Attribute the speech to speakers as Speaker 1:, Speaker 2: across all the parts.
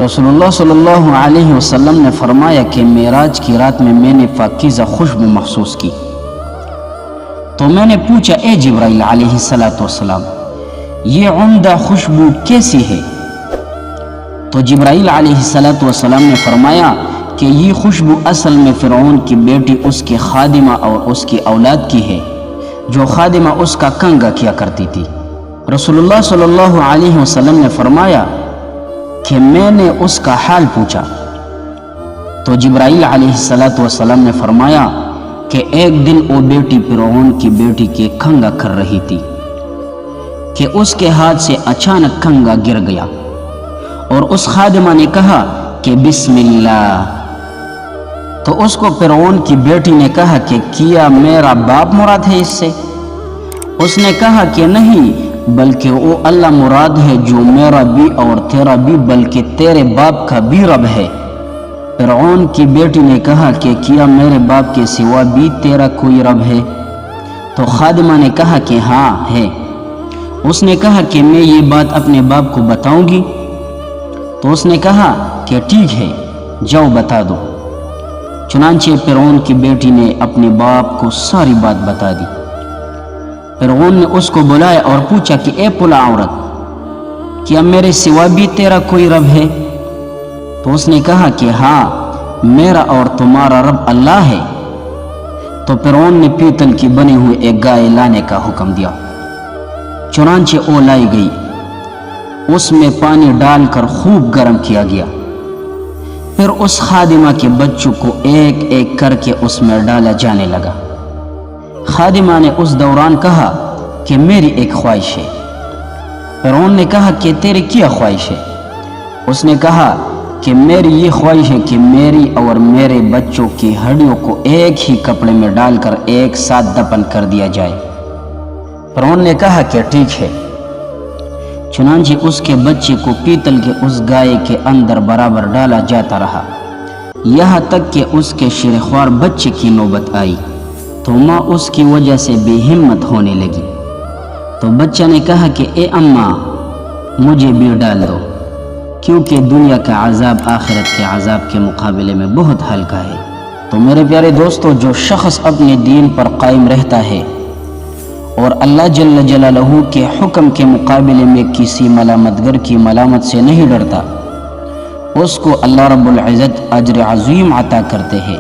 Speaker 1: رسول اللہ صلی اللہ علیہ وسلم نے فرمایا کہ معراج کی رات میں میں نے پاکیزہ خوشبو محسوس کی، تو میں نے پوچھا اے جبرائیل علیہ السلام یہ عمدہ خوشبو کیسی ہے؟ تو جبرائیل علیہ السلام نے فرمایا کہ یہ خوشبو اصل میں فرعون کی بیٹی اس کی خادمہ اور اس کی اولاد کی ہے، جو خادمہ اس کا کنگا کیا کرتی تھی۔ رسول اللہ صلی اللہ علیہ وسلم نے فرمایا کہ میں نے اس کا حال پوچھا، تو جبرائیل علیہ السلام نے فرمایا کہ ایک دن وہ بیٹی فرعون کی بیٹی کے کنگا کر رہی تھی کہ اس کے ہاتھ سے اچانک کنگا گر گیا، اور اس خادمہ نے کہا کہ بسم اللہ، تو اس کو فرعون کی بیٹی نے کہا کہ کیا میرا باپ مراد ہے اس سے؟ اس نے کہا کہ نہیں، بلکہ وہ اللہ مراد ہے جو میرا بھی اور تیرا بھی بلکہ تیرے باپ کا بھی رب ہے۔ فرعون کی بیٹی نے کہا کہ کیا میرے باپ کے سوا بھی تیرا کوئی رب ہے؟ تو خادمہ نے کہا کہ ہاں ہے۔ اس نے کہا کہ میں یہ بات اپنے باپ کو بتاؤں گی؟ تو اس نے کہا کہ ٹھیک ہے، جاؤ بتا دو۔ چنانچہ فرعون کی بیٹی نے اپنے باپ کو ساری بات بتا دی۔ فرعون نے اس کو بلایا اور پوچھا کہ اے پلا عورت، کیا میرے سوا بھی تیرا کوئی رب ہے؟ تو اس نے کہا کہ ہاں، میرا اور تمہارا رب اللہ ہے۔ تو فرعون نے پیتل کی بنی ہوئی ایک گائے لانے کا حکم دیا۔ چنانچہ وہ لائی گئی، اس میں پانی ڈال کر خوب گرم کیا گیا، پھر اس خادمہ کے بچوں کو ایک ایک کر کے اس میں ڈالا جانے لگا۔ خادمہ نے اس دوران کہا کہ میری ایک خواہش ہے۔ فرعون نے کہا کہ تیری کیا خواہش ہے؟ اس نے کہا کہ میری یہ خواہش ہے کہ میری اور میرے بچوں کی ہڈیوں کو ایک ہی کپڑے میں ڈال کر ایک ساتھ دفن کر دیا جائے۔ فرعون نے کہا کہ ٹھیک ہے۔ چنانچہ اس کے بچے کو پیتل کے اس گائے کے اندر برابر ڈالا جاتا رہا، یہاں تک کہ اس کے شیرخوار بچے کی نوبت آئی، تو ماں اس کی وجہ سے بے ہمت ہونے لگی۔ تو بچہ نے کہا کہ اے اماں، مجھے بھی ڈال دو، کیونکہ دنیا کا عذاب آخرت کے عذاب کے مقابلے میں بہت ہلکا ہے۔ تو میرے پیارے دوستو، جو شخص اپنے دین پر قائم رہتا ہے اور اللہ جل جلالہ کے حکم کے مقابلے میں کسی ملامتگر کی ملامت سے نہیں ڈرتا، اس کو اللہ رب العزت اجر عظیم عطا کرتے ہیں،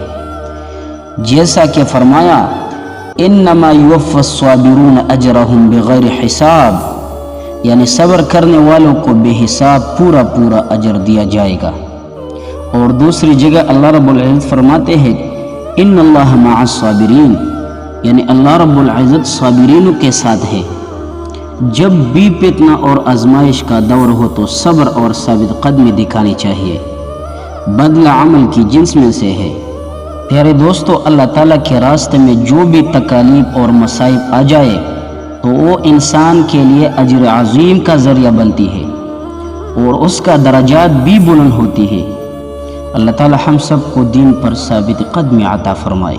Speaker 1: جیسا کہ فرمایا انما یوفی الصابرون اجرہم بغیر حساب، یعنی صبر کرنے والوں کو بے حساب پورا پورا اجر دیا جائے گا۔ اور دوسری جگہ اللہ رب العزت فرماتے ہیں ان اللہ مع الصابرین، یعنی اللہ رب العزت صابرینوں کے ساتھ ہے۔ جب بھی فتنہ اور آزمائش کا دور ہو تو صبر اور ثابت قدمی دکھانی چاہیے، بدلہ عمل کی جنس میں سے ہے۔ پیارے دوستو، اللہ تعالیٰ کے راستے میں جو بھی تکالیف اور مصائب آ جائے تو وہ انسان کے لیے اجر عظیم کا ذریعہ بنتی ہے اور اس کا درجات بھی بلند ہوتی ہے۔ اللہ تعالیٰ ہم سب کو دین پر ثابت قدمی عطا فرمائے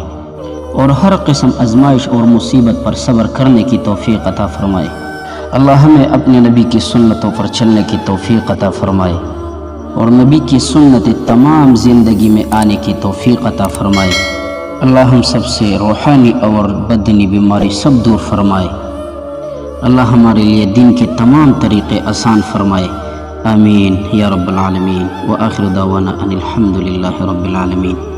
Speaker 1: اور ہر قسم آزمائش اور مصیبت پر صبر کرنے کی توفیق عطا فرمائے۔ اللہ ہمیں اپنے نبی کی سنتوں پر چلنے کی توفیق عطا فرمائے اور نبی کی سنت تمام زندگی میں آنے کی توفیق عطا فرمائے۔ اللہ ہم سب سے روحانی اور بدنی بیماری سب دور فرمائے۔ اللہ ہمارے لیے دین کے تمام طریقے آسان فرمائے۔ آمین یا رب العالمین، وآخر دعوانا ان الحمد للہ رب العالمین۔